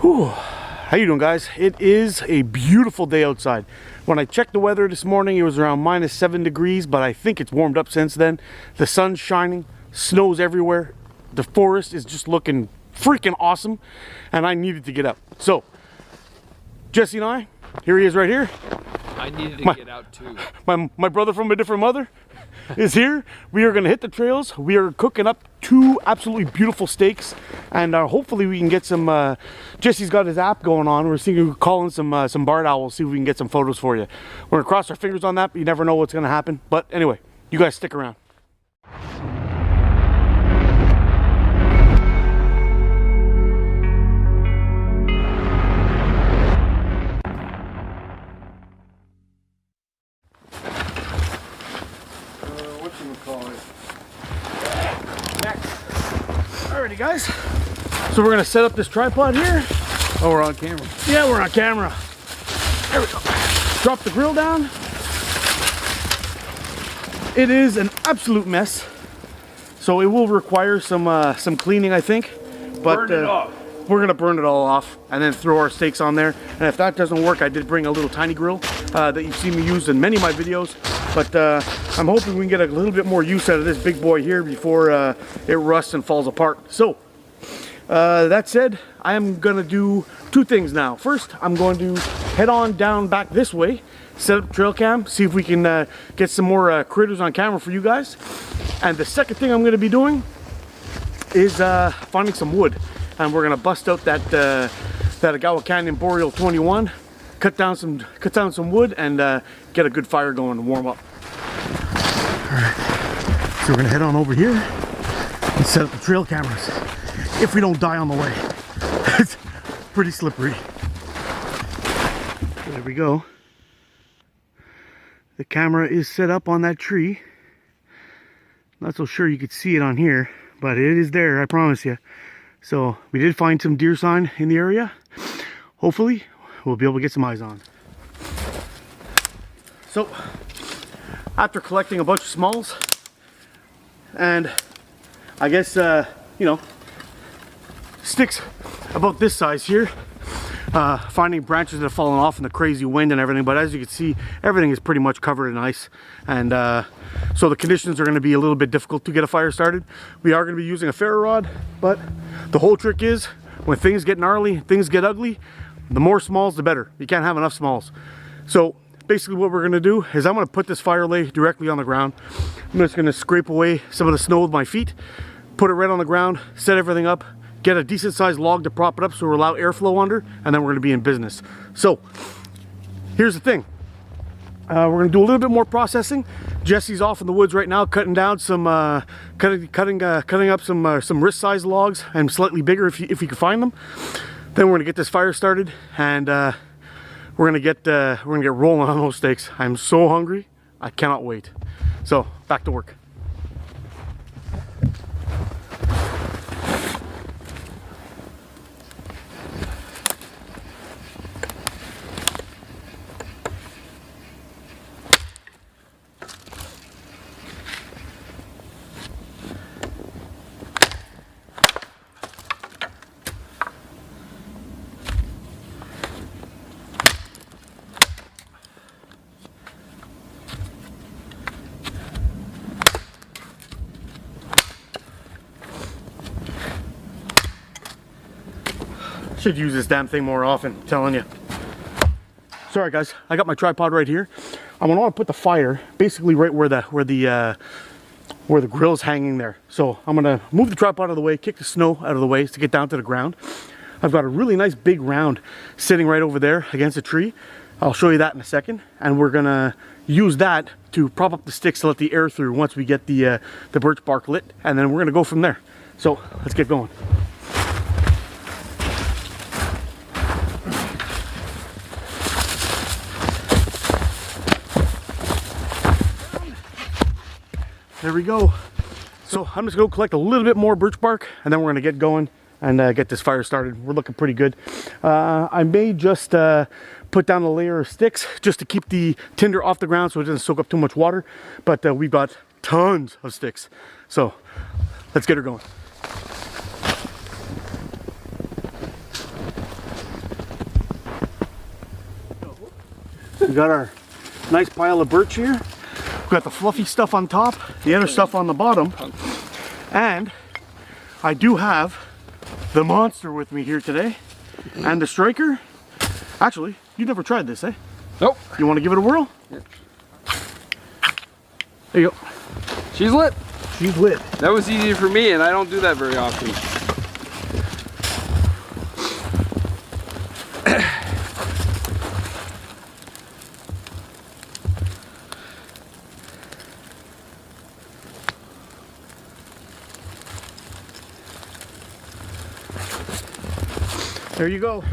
Whew. How you doing, guys? It is a beautiful day outside. When I checked the weather this morning, it was around -7 degrees, but I think it's warmed up since then. The sun's shining, snow's everywhere. The forest is just looking freaking awesome, and I needed to get up. So, Jesse and I, here he is right here. I needed to get out too. My brother from a different mother is here. We are going to hit the trails. We are cooking up 2 absolutely beautiful steaks, and hopefully we can get some. Jesse's got his app going on. We're thinking of calling some barred owls, see if we can get some photos for you. We're gonna cross our fingers on that, but you never know what's going to happen. But anyway, you guys stick around. Alrighty, guys, so we're gonna set up this tripod here. Oh, we're on camera. Yeah, we're on camera. There we go. Drop the grill down. It is an absolute mess, so it will require some cleaning, I think. But Burn it off. We're gonna burn it all off and then throw our steaks on there. And if that doesn't work, I did bring a little tiny grill that you've seen me use in many of my videos. But I'm hoping we can get a little bit more use out of this big boy here before it rusts and falls apart. So that said, I am gonna do 2 things now. First, I'm going to head on down back this way, set up trail cam, see if we can get some more critters on camera for you guys. And the second thing I'm gonna be doing is finding some wood. And we're gonna bust out that Agawa Canyon Boreal 21, cut down some wood, and get a good fire going and warm up. All right, so we're gonna head on over here and set up the trail cameras. If we don't die on the way, it's pretty slippery. There we go. The camera is set up on that tree. Not so sure you could see it on here, but it is there, I promise you. So we did find some deer sign in the area. Hopefully we'll be able to get some eyes on. So after collecting a bunch of smalls and I guess you know, sticks about this size here, finding branches that have fallen off in the crazy wind and everything, but as you can see, everything is pretty much covered in ice, and so the conditions are going to be a little bit difficult to get a fire started. We are going to be using a ferro rod, but the whole trick is when things get gnarly, things get ugly, the more smalls the better. You can't have enough smalls. So basically what we're going to do is I'm going to put this fire lay directly on the ground. I'm just going to scrape away some of the snow with my feet, put it right on the ground, set everything up, get a decent sized log to prop it up so we'll allow airflow under, and then we're going to be in business. So here's the thing. We're going to do a little bit more processing. Jesse's off in the woods right now cutting down some cutting up some wrist size logs, and slightly bigger if you can find them. Then we're going to get this fire started, and we're going to get rolling on those steaks. I'm so hungry, I cannot wait. So back to work. Should use this damn thing more often, I'm telling you. Sorry guys, I got my tripod right here. I'm gonna want to put the fire basically right where the grill's hanging there. So I'm gonna move the tripod out of the way, kick the snow out of the way to get down to the ground. I've got a really nice big round sitting right over there against a tree. I'll show you that in a second, and we're gonna use that to prop up the sticks to let the air through once we get the birch bark lit, and then we're gonna go from there. So let's get going. There we go. So I'm just gonna go collect a little bit more birch bark, and then we're gonna get going and get this fire started. We're looking pretty good. I may just put down a layer of sticks just to keep the tinder off the ground so it doesn't soak up too much water, but we've got tons of sticks. So let's get her going. We got our nice pile of birch here. We got the fluffy stuff on top, the other stuff on the bottom. And I do have the monster with me here today. And the striker. Actually, you never tried this, eh? Nope. You want to give it a whirl? Yeah. There you go. She's lit. She's lit. That was easy for me, and I don't do that very often. There you go.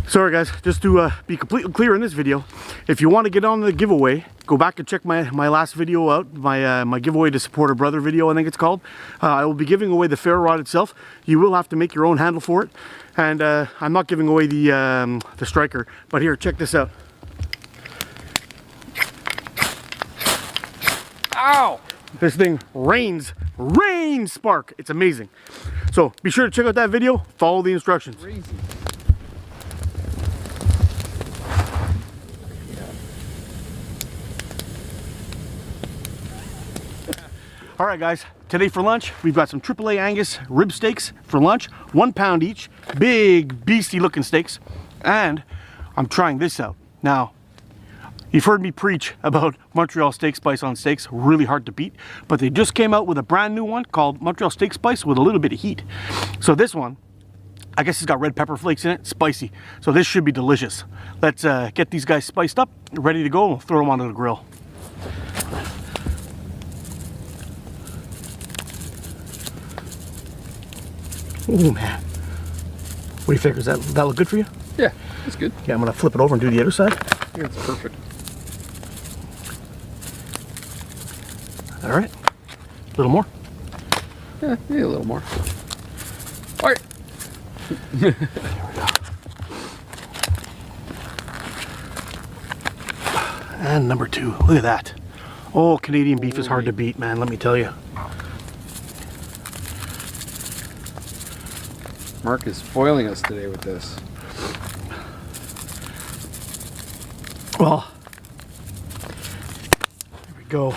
Sorry guys, just to be completely clear in this video, if you want to get on the giveaway, go back and check my last video out, my giveaway to support a brother video, I think it's called. I will be giving away the ferro rod itself. You will have to make your own handle for it, and I'm not giving away the striker. But here, check this out. Ow! This thing rains spark. It's amazing. So be sure to check out that video. Follow the instructions. Crazy. All right, guys. Today for lunch, we've got some AAA Angus rib steaks for lunch, 1 pound each, big beastie looking steaks, and I'm trying this out. Now, you've heard me preach about Montreal Steak Spice on steaks, really hard to beat, but they just came out with a brand new one called Montreal Steak Spice with a little bit of heat. So this one, I guess it's got red pepper flakes in it, spicy. So this should be delicious. Let's get these guys spiced up, ready to go, and we'll throw them onto the grill. Oh man, what do you figure? Does that look good for you? Yeah, that's good. Yeah, I'm gonna flip it over and do the other side. Yeah, it's perfect. All right, a little more. Yeah, maybe a little more. All right. There we go. And number 2, look at that. Oh, Canadian beef is hard to beat, man, let me tell you. Mark is foiling us today with this. Well, there we go.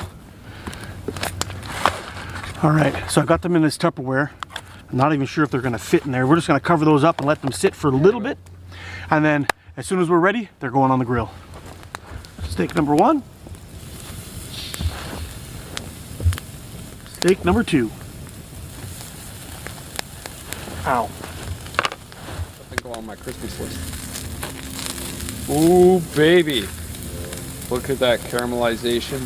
All right, so I got them in this Tupperware. I'm not even sure if they're gonna fit in there. We're just gonna cover those up and let them sit for a little bit. And then as soon as we're ready, they're going on the grill. Steak number 1. Steak number 2. Ow. Something go on my Christmas list. Ooh, baby. Look at that caramelization.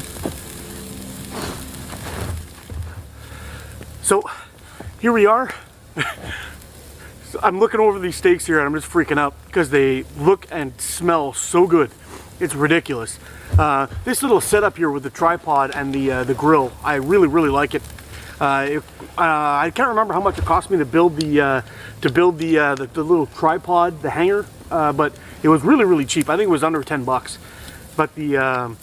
So here we are. So I'm looking over these steaks here and I'm just freaking out because they look and smell so good. It's ridiculous. This little setup here with the tripod and the grill, I really like it. I can't remember how much it cost me to build the little tripod, the hanger, but it was really cheap. I think it was under 10 bucks. But the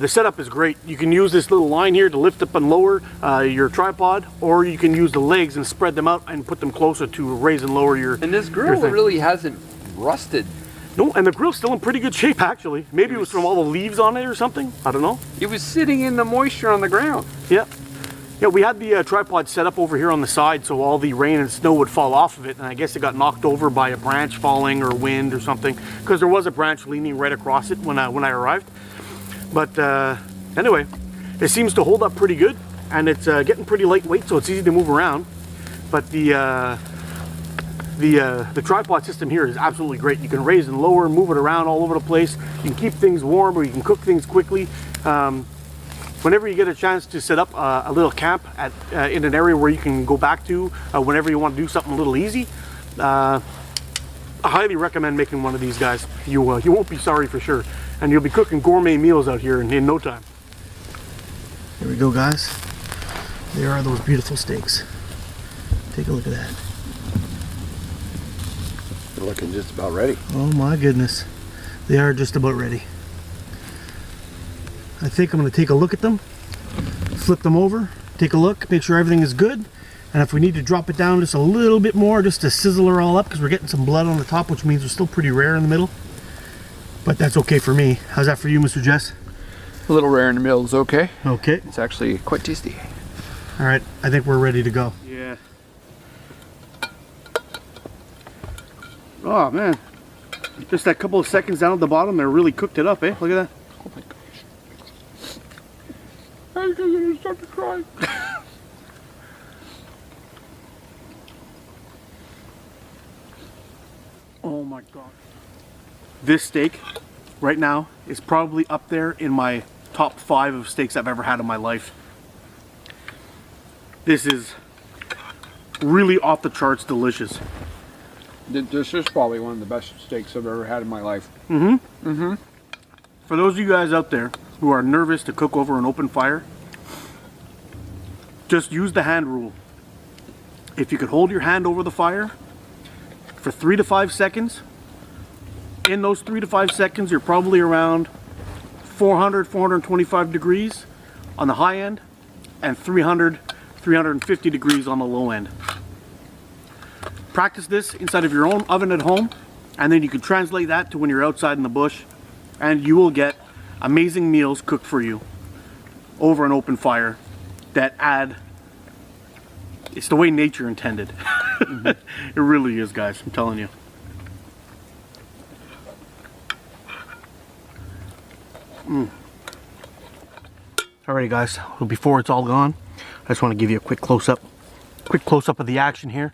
setup is great. You can use this little line here to lift up and lower your tripod, or you can use the legs and spread them out and put them closer to raise and lower your. And this grill really hasn't rusted. No, and the grill's still in pretty good shape actually. Maybe it was from all the leaves on it or something. I don't know. It was sitting in the moisture on the ground. Yeah. Yeah, we had the tripod set up over here on the side so all the rain and snow would fall off of it, and I guess it got knocked over by a branch falling or wind or something, because there was a branch leaning right across it when I arrived. But anyway, it seems to hold up pretty good, and it's getting pretty lightweight, so it's easy to move around. But the tripod system here is absolutely great. You can raise and lower, move it around all over the place. You can keep things warm, or you can cook things quickly. Whenever you get a chance to set up a little camp in an area where you can go back to whenever you want to do something a little easy, I highly recommend making one of these guys. You won't be sorry for sure, and you'll be cooking gourmet meals out here in no time. Here we go, guys. There are those beautiful steaks. Take a look at that. They're looking just about ready. Oh my goodness, they are just about ready. I think I'm going to take a look at them, flip them over, take a look, make sure everything is good, and if we need to drop it down just a little bit more just to sizzle her all up, because we're getting some blood on the top, which means they're still pretty rare in the middle, but that's okay for me. How's that for you, Mr. Jess? A little rare in the middle is okay. Okay. It's actually quite tasty. All right, I think we're ready to go. Yeah. Oh man, just that couple of seconds down at the bottom, they really cooked it up, eh? Look at that. Oh my gosh. I'm gonna start to cry. Oh my god. This steak right now is probably up there in my top 5 of steaks I've ever had in my life. This is really off the charts delicious. This is probably one of the best steaks I've ever had in my life. For those of you guys out there who are nervous to cook over an open fire, just use the hand rule. If you could hold your hand over the fire for 3 to 5 seconds, in those 3 to 5 seconds, you're probably around 400, 425 degrees on the high end and 300, 350 degrees on the low end. Practice this inside of your own oven at home, and then you can translate that to when you're outside in the bush, and you will get amazing meals cooked for you over an open fire that add, it's the way nature intended. It really is, guys, I'm telling you. Alrighty guys, well, before it's all gone, I just want to give you a quick close-up of the action here.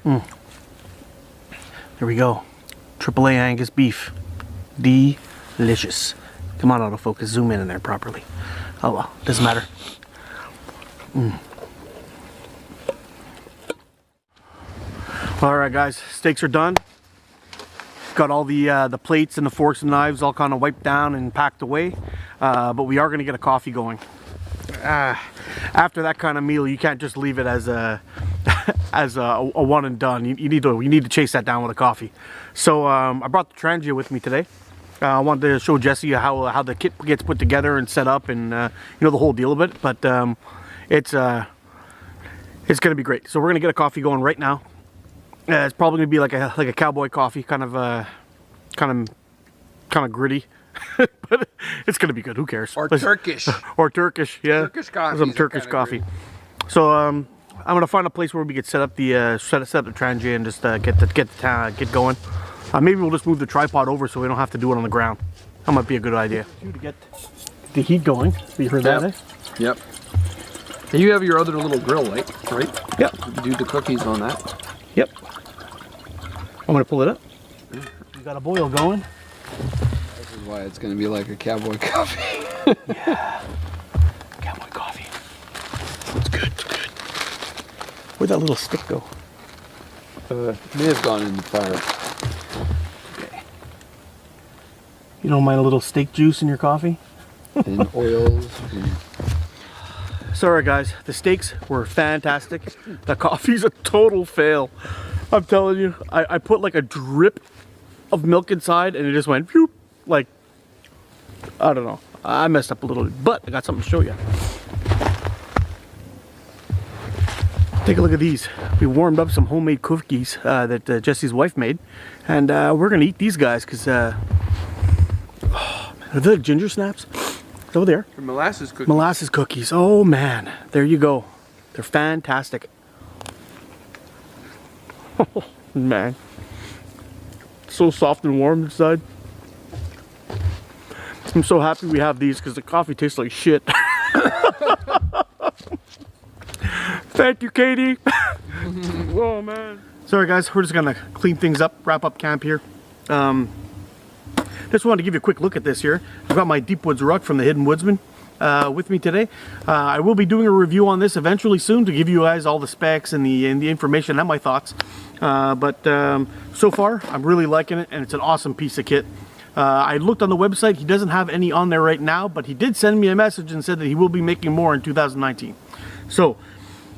There we go. AAA Angus beef. Delicious. Come on, autofocus, zoom in there properly. Oh well, doesn't matter. Alright guys, steaks are done. Got all the plates and the forks and knives all kind of wiped down and packed away. But we are going to get a coffee going. After that kind of meal, you can't just leave it as a one and done. You need to chase that down with a coffee. So I brought the Trangia with me today. I wanted to show Jesse how the kit gets put together and set up, and you know, the whole deal of it. But it's going to be great. So we're going to get a coffee going right now. It's probably going to be like a cowboy coffee, kind of gritty. But it's going to be good. Who cares? Or Turkish. Or Turkish, yeah. Turkish coffee. Some Turkish coffee. So I'm going to find a place where we could set up the set up the Trangia and just get going. Maybe we'll just move the tripod over so we don't have to do it on the ground. That might be a good idea. To get the heat going. You heard that, eh? Yep. And you have your other little grill light, right? Yep. You can do the cookies on that. Yep. I'm going to pull it up. We got a boil going. This is why it's going to be like a cowboy coffee. Yeah. Cowboy coffee. It's good, it's good. Where'd that little stick go? May have gone in the fire. Okay. You don't mind a little steak juice in your coffee? And oils. Sorry guys, the steaks were fantastic. The coffee's a total fail. I'm telling you, I put like a drip of milk inside and it just went whoop, like, I don't know. I messed up a little bit, but I got something to show you. Take a look at these. We warmed up some homemade cookies that Jesse's wife made, and we're gonna eat these guys because oh, are they like ginger snaps? It's over there. Molasses cookies. Molasses cookies. Oh man, there you go. They're fantastic. Oh man, so soft and warm inside. I'm so happy we have these because the coffee tastes like shit. Thank you, Katie. Oh man. Sorry guys, we're just gonna clean things up, wrap up camp here. Just wanted to give you a quick look at this here. I've got my Deep Woods Ruck from the Hidden Woodsman with me today. I will be doing a review on this eventually soon to give you guys all the specs and the information and my thoughts. But so far, I'm really liking it, and it's an awesome piece of kit. I looked on the website. He doesn't have any on there right now, but he did send me a message and said that he will be making more in 2019. So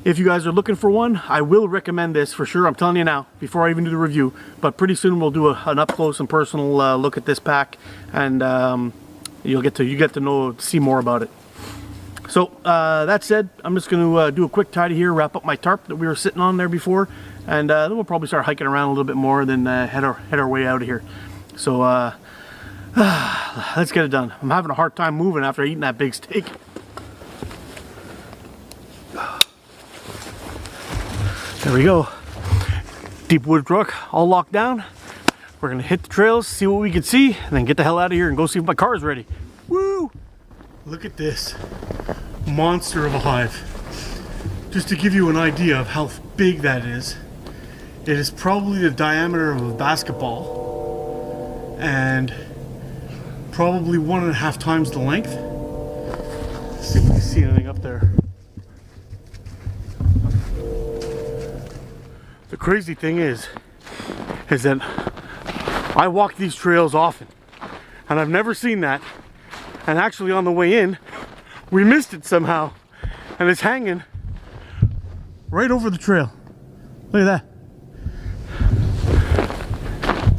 if you guys are looking for one, I will recommend this for sure. I'm telling you now, before I even do the review. But pretty soon we'll do an up close and personal look at this pack, and you get to see more about it. So that said, I'm just going to do a quick tidy here, wrap up my tarp that we were sitting on there before, and then we'll probably start hiking around a little bit more, then head our way out of here. So Let's get it done. I'm having a hard time moving after eating that big steak. There we go. Deep wood truck, all locked down. We're gonna hit the trails, see what we can see, and then get the hell out of here and go see if my car is ready. Woo! Look at this monster of a hive. Just to give you an idea of how big that is, it is probably the diameter of a basketball and probably 1.5 times the length. Let's see if we can see anything up there. The crazy thing is that I walk these trails often and I've never seen that. And actually on the way in, we missed it somehow and it's hanging right over the trail. Look at that.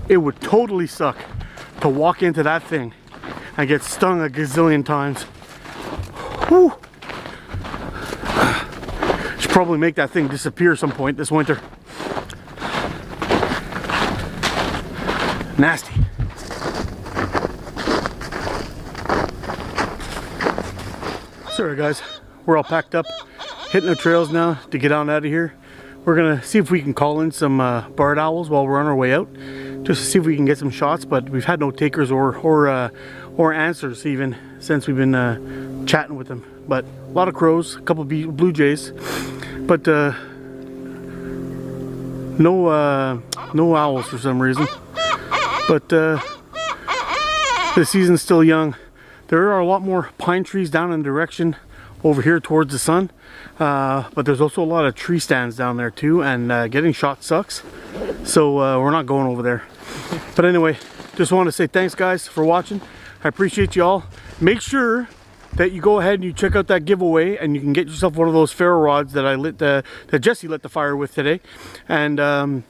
It would totally suck to walk into that thing and get stung a gazillion times. Whew. Should probably make that thing disappear some point this winter. Nasty. Sorry guys, we're all packed up, hitting the trails now to get on out of here. We're gonna see if we can call in some barred owls while we're on our way out, just to see if we can get some shots. But we've had no takers or answers even since we've been chatting with them. But a lot of crows, a couple of blue jays, but no owls for some reason. But the season's still young. There are a lot more pine trees down in the direction over here towards the sun, but there's also a lot of tree stands down there too, and getting shot sucks, so we're not going over there. But anyway, just want to say thanks guys for watching. I appreciate you all. Make sure that you go ahead and you check out that giveaway and you can get yourself one of those ferro rods that I lit that Jesse lit the fire with today, and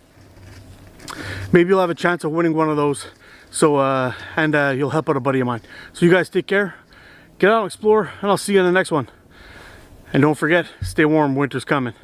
maybe you'll have a chance of winning one of those. So you'll help out a buddy of mine. So you guys take care, get out and explore, and I'll see you in the next one. And don't forget, stay warm, winter's coming.